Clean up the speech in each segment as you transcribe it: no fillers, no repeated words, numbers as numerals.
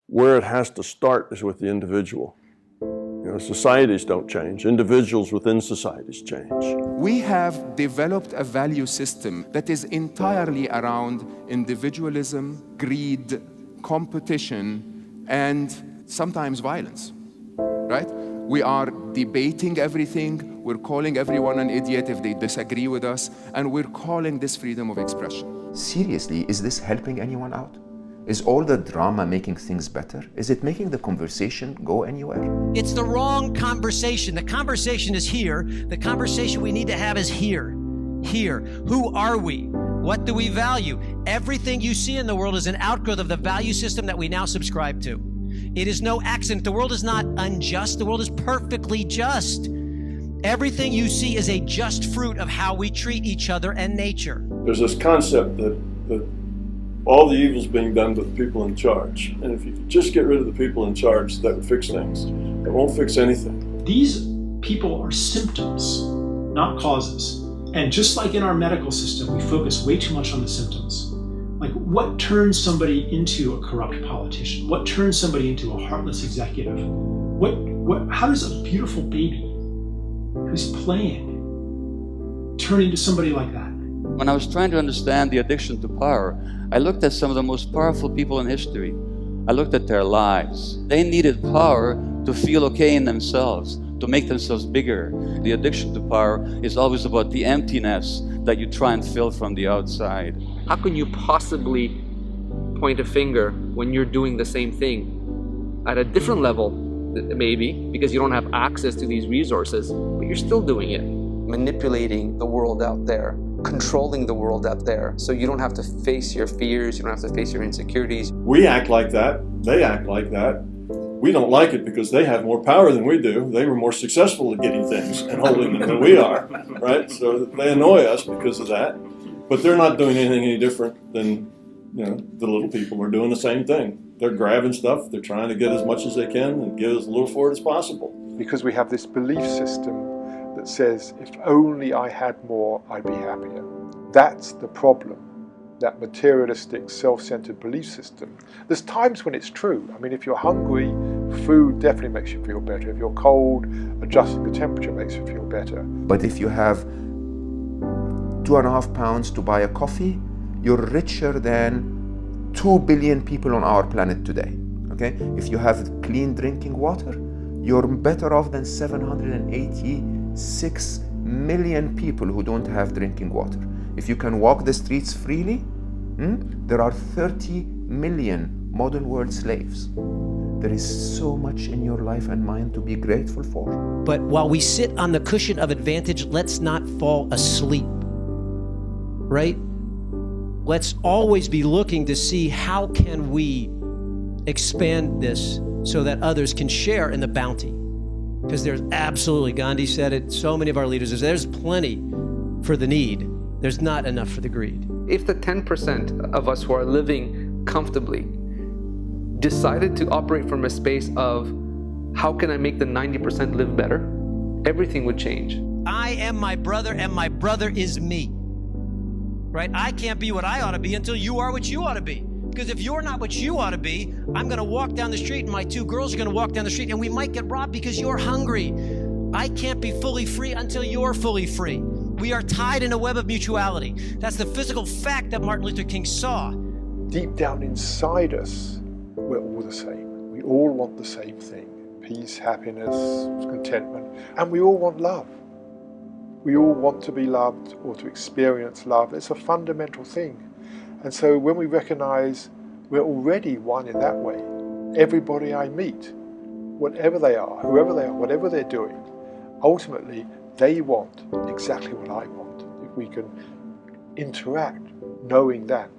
where it has to start is with the individual. Societies don't change. Individuals within societies change. We have developed a value system that is entirely around individualism, greed, competition, and sometimes violence, right? We are debating everything. We're calling everyone an idiot if they disagree with us, and we're calling this freedom of expression. Seriously, is this helping anyone out? Is all the drama making things better? Is it making the conversation go anywhere? It's the wrong conversation. The conversation is here. The conversation we need to have is here. Here. Who are we? What do we value? Everything you see in the world is an outgrowth of the value system that we now subscribe to. It is no accident. The world is not unjust. The world is perfectly just. Everything you see is a just fruit of how we treat each other and nature. There's this concept that all the evil's being done with the people in charge. And if you could just get rid of the people in charge, that would fix things. It won't fix anything. These people are symptoms, not causes. And just like in our medical system, we focus way too much on the symptoms. Like, what turns somebody into a corrupt politician? What turns somebody into a heartless executive? How does a beautiful baby who's playing turn into somebody like that? When I was trying to understand the addiction to power, I looked at some of the most powerful people in history. I looked at their lives. They needed power to feel okay in themselves, to make themselves bigger. The addiction to power is always about the emptiness that you try and fill from the outside. How can you possibly point a finger when you're doing the same thing at a different level, maybe, because you don't have access to these resources, but you're still doing it? Manipulating the world out there, controlling the world out there, so you don't have to face your fears, you don't have to face your insecurities. We act like that, they act like that. We don't like it because they have more power than we do. They were more successful at getting things and holding them than we are, right? So they annoy us because of that. But they're not doing anything any different than, the little people are doing the same thing. They're grabbing stuff, they're trying to get as much as they can and get as little for it as possible. Because we have this belief system that says, if only I had more, I'd be happier. That's the problem, that materialistic, self-centered belief system. There's times when it's true. I mean, if you're hungry, food definitely makes you feel better. If you're cold, adjusting the temperature makes you feel better. But if you have 2.5 pounds to buy a coffee, you're richer than 2 billion people on our planet today. Okay? If you have clean drinking water, you're better off than 786 million people who don't have drinking water. If you can walk the streets freely, there are 30 million modern world slaves. There is so much in your life and mind to be grateful for. But while we sit on the cushion of advantage, let's not fall asleep, right? Let's always be looking to see how can we expand this so that others can share in the bounty. Because there's absolutely, Gandhi said it, so many of our leaders, there's plenty for the need. There's not enough for the greed. If the 10% of us who are living comfortably decided to operate from a space of how can I make the 90% live better, everything would change. I am my brother and my brother is me, right? I can't be what I ought to be until you are what you ought to be. Because if you're not what you ought to be, I'm going to walk down the street and my two girls are going to walk down the street and we might get robbed because you're hungry. I can't be fully free until you're fully free. We are tied in a web of mutuality. That's the physical fact that Martin Luther King saw. Deep down inside us, we're all the same. We all want the same thing. Peace, happiness, contentment, and we all want love. We all want to be loved or to experience love. It's a fundamental thing. And so when we recognize we're already one in that way, everybody I meet, whatever they are, whoever they are, whatever they're doing, ultimately they want exactly what I want. If we can interact knowing that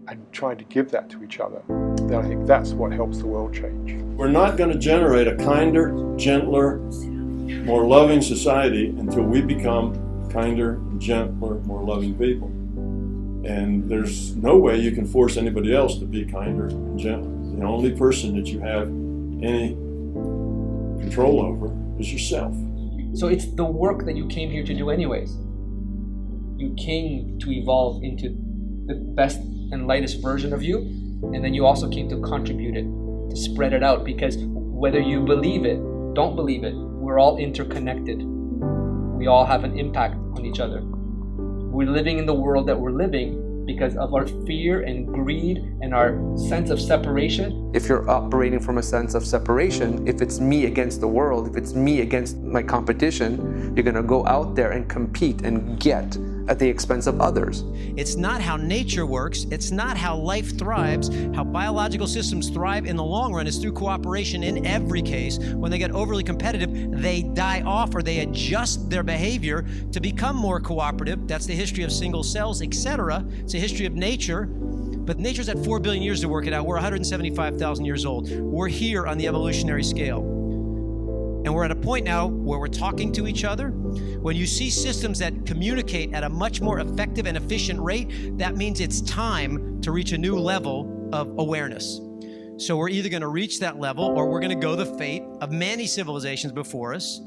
and trying to give that to each other, then I think that's what helps the world change. We're not going to generate a kinder, gentler, more loving society until we become kinder, gentler, more loving people. And there's no way you can force anybody else to be kinder and gentler. The only person that you have any control over is yourself. So it's the work that you came here to do anyways. You came to evolve into the best and lightest version of you, And then you also came to contribute it, to spread it out, because whether you believe it, don't believe it, we're all interconnected. We all have an impact on each other. We're living in the world that we're living because of our fear and greed and our sense of separation. If you're operating from a sense of separation, if it's me against the world, if it's me against my competition, you're gonna go out there and compete and get at the expense of others. It's not how nature works. It's not how life thrives. How biological systems thrive in the long run is through cooperation in every case. When they get overly competitive, they die off or they adjust their behavior to become more cooperative. That's the history of single cells, etc. It's a history of nature. But nature's at 4 billion years to work it out. We're 175,000 years old. We're here on the evolutionary scale. And we're at a point now where we're talking to each other. When you see systems that communicate at a much more effective and efficient rate, that means it's time to reach a new level of awareness. So we're either going to reach that level or we're going to go the fate of many civilizations before us,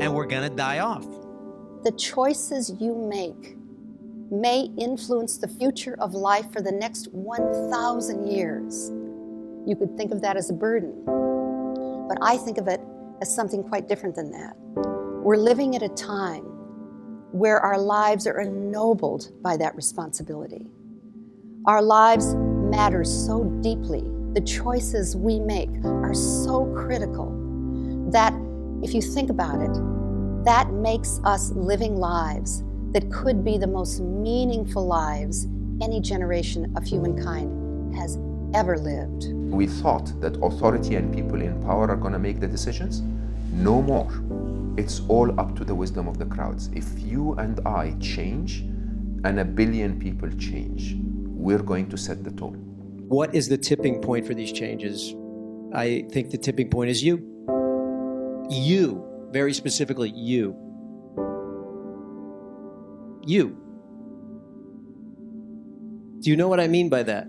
and we're going to die off. The choices you make may influence the future of life for the next 1,000 years. You could think of that as a burden, but I think of it as something quite different than that. We're living at a time where our lives are ennobled by that responsibility. Our lives matter so deeply. The choices we make are so critical that if you think about it, that makes us living lives that could be the most meaningful lives any generation of humankind has ever lived. We thought that authority and people in power are going to make the decisions. No more. It's all up to the wisdom of the crowds. If you and I change, and 1 billion people change, we're going to set the tone. What is the tipping point for these changes? I think the tipping point is you. You, very specifically you. You. Do you know what I mean by that?